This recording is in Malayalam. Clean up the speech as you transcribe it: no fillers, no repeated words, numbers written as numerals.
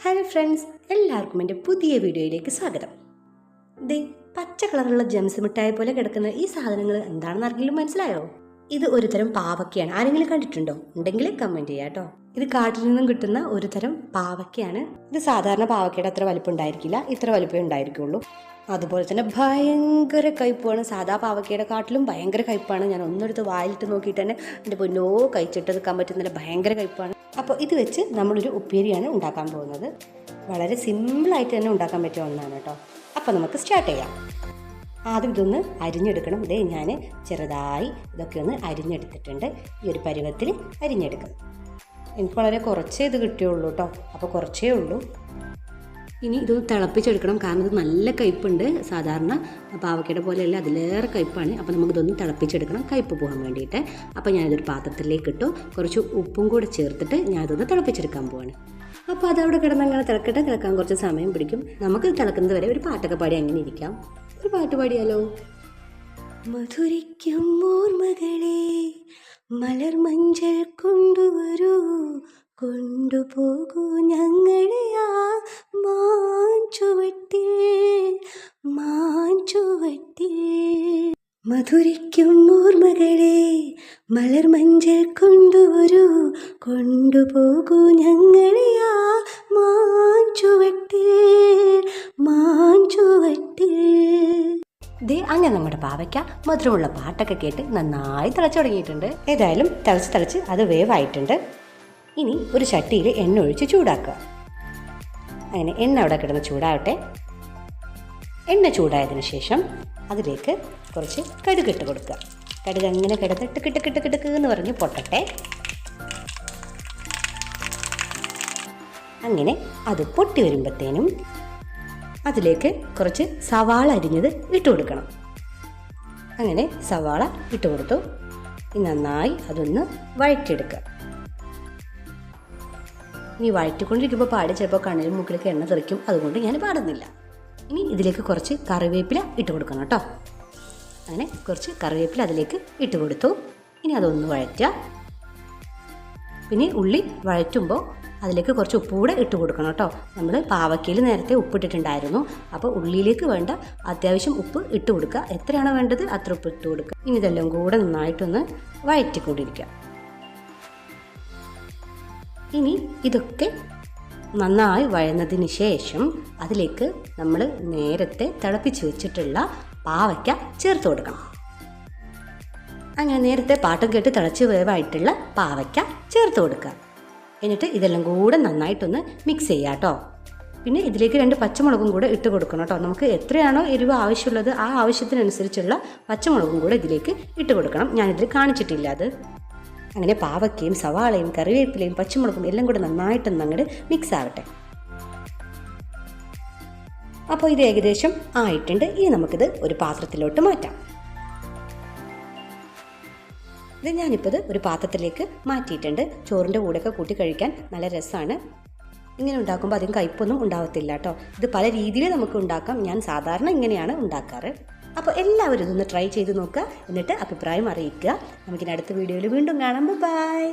ഹലോ ഫ്രണ്ട്സ്, എല്ലാവർക്കും എൻ്റെ പുതിയ വീഡിയോയിലേക്ക് സ്വാഗതം. ദേ പച്ച കളറുള്ള ജംസ് മിഠായി പോലെ കിടക്കുന്ന ഈ സാധനങ്ങൾ എന്താണെന്ന് ആർക്കെങ്കിലും മനസ്സിലായോ? ഇത് ഒരു തരം പാവയ്ക്കയാണ്. ആരെങ്കിലും കണ്ടിട്ടുണ്ടോ? ഉണ്ടെങ്കിൽ കമൻറ്റ് ചെയ്യാം കേട്ടോ. ഇത് കാട്ടിൽ നിന്നും കിട്ടുന്ന ഒരു തരം പാവയ്ക്കയാണ്. ഇത് സാധാരണ പാവയ്ക്കയുടെ അത്ര വലിപ്പം ഉണ്ടായിരിക്കില്ല, ഇത്ര വലിപ്പമേ ഉണ്ടായിരിക്കുള്ളൂ. അതുപോലെ തന്നെ ഭയങ്കര കയ്പ്പാണ്. സാധാ പാവയ്ക്കയുടെ കാട്ടിലും ഭയങ്കര കയ്പ്പാണ്. ഞാൻ ഒന്നെടുത്ത് വായിലിട്ട് നോക്കിയിട്ട് തന്നെ എൻ്റെ പൊന്നോ കഴിച്ചിട്ടെടുക്കാൻ പറ്റുന്നില്ല, ഭയങ്കര കയ്പ്പാണ്. അപ്പോൾ ഇത് വെച്ച് നമ്മളൊരു ഉപ്പേരിയാണ് ഉണ്ടാക്കാൻ പോകുന്നത്. വളരെ സിമ്പിളായിട്ട് തന്നെ ഉണ്ടാക്കാൻ പറ്റിയ ഒന്നാണ് കേട്ടോ. അപ്പോൾ നമുക്ക് സ്റ്റാർട്ട് ചെയ്യാം. ആദ്യം ഇതൊന്ന് അരിഞ്ഞെടുക്കണം. ഇതേ ഞാൻ ചെറുതായി ഇതൊക്കെ ഒന്ന് അരിഞ്ഞെടുത്തിട്ടുണ്ട്. ഈ ഒരു പരുവത്തിൽ അരിഞ്ഞെടുക്കണം. എനിക്ക് വളരെ കുറച്ചേ ഇത് കിട്ടിയുള്ളൂ കേട്ടോ, അപ്പോൾ കുറച്ചേ ഉള്ളൂ. ഇനി ഇതൊന്ന് തിളപ്പിച്ചെടുക്കണം, കാരണം ഇത് നല്ല കയ്പ്പുണ്ട്. സാധാരണ പാവയ്ക്കയുടെ പോലെയല്ല, അതിലേറെ കയ്പ്പാണ്. അപ്പോൾ നമുക്കിതൊന്ന് തിളപ്പിച്ചെടുക്കണം, കയ്പ്പ് പോകാൻ വേണ്ടിയിട്ട്. അപ്പോൾ ഞാനിതൊരു പാത്രത്തിലേക്ക് ഇട്ടു. കുറച്ച് ഉപ്പും കൂടെ ചേർത്തിട്ട് ഞാനിതൊന്ന് തിളപ്പിച്ചെടുക്കാൻ പോവാണ്. അപ്പോൾ അതവിടെ കിടന്നങ്ങനെ തിളക്കട്ടെ. തിളക്കാൻ കുറച്ച് സമയം പിടിക്കും. നമുക്ക് തിളക്കുന്നത് വരെ ഒരു പാട്ടൊക്കെ പാടി അങ്ങനെ ഇരിക്കാം. ഒരു പാട്ട് പാടിയാലോ? മധുരിക്കും ഓർമ്മകളെ മലർ മഞ്ചൽ കൊണ്ടുവരൂ, കൊണ്ടുപോകൂ ഞങ്ങളെ ആ മാഞ്ചുവട്ടിൽ. മധുരിക്കും ഓർമ്മകളെ മലർ മഞ്ചൽ കൊണ്ടുവരൂ, കൊണ്ടുപോകൂ ഞങ്ങളെ ആ മാഞ്ചുവട്ടിൽ. ദേ അങ്ങനെ നമ്മുടെ പാവയ്ക്ക മധുരമുള്ള പാട്ടൊക്കെ കേട്ട് നന്നായി തിളച്ചു തുടങ്ങിയിട്ടുണ്ട്. ഏതായാലും തിളച്ച് അത് വേവായിട്ടുണ്ട്. ഇനി ഒരു ചട്ടിയിൽ എണ്ണ ഒഴിച്ച് ചൂടാക്കുക. അങ്ങനെ എണ്ണ അവിടെ കിടന്ന് ചൂടാവട്ടെ. എണ്ണ ചൂടായതിനു ശേഷം അതിലേക്ക് കുറച്ച് കടുകിട്ട് കൊടുക്കുക. കടുക് അങ്ങനെ കിടന്നിട്ട് കിട്ടുക്ക് എന്ന് പറഞ്ഞ് പൊട്ടട്ടെ. അങ്ങനെ അത് പൊട്ടി വരുമ്പോഴത്തേനും അതിലേക്ക് കുറച്ച് സവാള അരിഞ്ഞത് ഇട്ട് കൊടുക്കണം. അങ്ങനെ സവാള ഇട്ട് കൊടുത്തു. നന്നായി അതൊന്ന് വഴറ്റിയെടുക്കുക. ഇനി വഴറ്റിക്കൊണ്ടിരിക്കുമ്പോൾ പാടി ചിലപ്പോൾ കണ്ണിലും മൂക്കിലൊക്കെ എണ്ണ തെറിക്കും, അതുകൊണ്ട് ഞാൻ പാടുന്നില്ല. ഇനി ഇതിലേക്ക് കുറച്ച് കറിവേപ്പില ഇട്ട് കൊടുക്കണം കേട്ടോ. അങ്ങനെ കുറച്ച് കറിവേപ്പില അതിലേക്ക് ഇട്ട് കൊടുത്തു. ഇനി അതൊന്ന് വഴറ്റുക. പിന്നെ ഉള്ളി വഴറ്റുമ്പോൾ അതിലേക്ക് കുറച്ച് ഉപ്പ് കൂടെ ഇട്ട് കൊടുക്കണം കേട്ടോ. നമ്മൾ പാവയ്ക്കയിൽ നേരത്തെ ഉപ്പിട്ടിട്ടുണ്ടായിരുന്നു. അപ്പോൾ ഉള്ളിയിലേക്ക് വേണ്ട അത്യാവശ്യം ഉപ്പ് ഇട്ട് കൊടുക്കുക. എത്രയാണോ വേണ്ടത് അത്ര ഉപ്പ് ഇട്ട് കൊടുക്കുക. ഇനി ഇതെല്ലാം കൂടെ നന്നായിട്ടൊന്ന് വഴറ്റിക്കൊണ്ടിരിക്കുക. ഇനി ഇതൊക്കെ നന്നായി വഴന്നതിന് ശേഷം അതിലേക്ക് നമ്മൾ നേരത്തെ തിളപ്പിച്ച് വെച്ചിട്ടുള്ള പാവയ്ക്ക ചേർത്ത് കൊടുക്കണം. അങ്ങനെ നേരത്തെ പാട്ടം കേട്ട് തിളച്ച് വേവായിട്ടുള്ള പാവയ്ക്ക ചേർത്ത് കൊടുക്കുക. എന്നിട്ട് ഇതെല്ലാം കൂടെ നന്നായിട്ടൊന്ന് മിക്സ് ചെയ്യുക കേട്ടോ. പിന്നെ ഇതിലേക്ക് 2 പച്ചമുളകും കൂടെ ഇട്ട് കൊടുക്കണം കേട്ടോ. നമുക്ക് എത്രയാണോ എരിവ് ആവശ്യമുള്ളത് ആ ആവശ്യത്തിനനുസരിച്ചുള്ള പച്ചമുളകും കൂടെ ഇതിലേക്ക് ഇട്ട് കൊടുക്കണം. ഞാനിതിൽ കാണിച്ചിട്ടില്ല അത്. അങ്ങനെ പാവയ്ക്കയും സവാളയും കറിവേപ്പിലയും പച്ചമുളകും എല്ലാം കൂടെ നന്നായിട്ടൊന്ന് അങ്ങോട്ട് മിക്സ് ആവട്ടെ. അപ്പോൾ ഇത് ഏകദേശം ആയിട്ടുണ്ട്. ഇനി നമുക്കിത് ഒരു പാത്രത്തിലോട്ട് മാറ്റാം. ഇത് ഞാനിപ്പോൾ ഒരു പാത്രത്തിലേക്ക് മാറ്റിയിട്ടുണ്ട്. ചോറിൻ്റെ കൂടെയൊക്കെ കൂട്ടി കഴിക്കാൻ നല്ല രസമാണ്. ഇങ്ങനെ ഉണ്ടാക്കുമ്പോൾ അധികം കയ്പൊന്നും ഉണ്ടാവത്തില്ല കേട്ടോ. ഇത് പല രീതിയിൽ നമുക്ക് ഉണ്ടാക്കാം. ഞാൻ സാധാരണ ഇങ്ങനെയാണ് ഉണ്ടാക്കാറ്. അപ്പോൾ എല്ലാവരും ഇതൊന്ന് ട്രൈ ചെയ്ത് നോക്കുക, എന്നിട്ട് അഭിപ്രായം അറിയിക്കുക. നമുക്കിനി അടുത്ത വീഡിയോയിൽ വീണ്ടും കാണാം. ബൈ.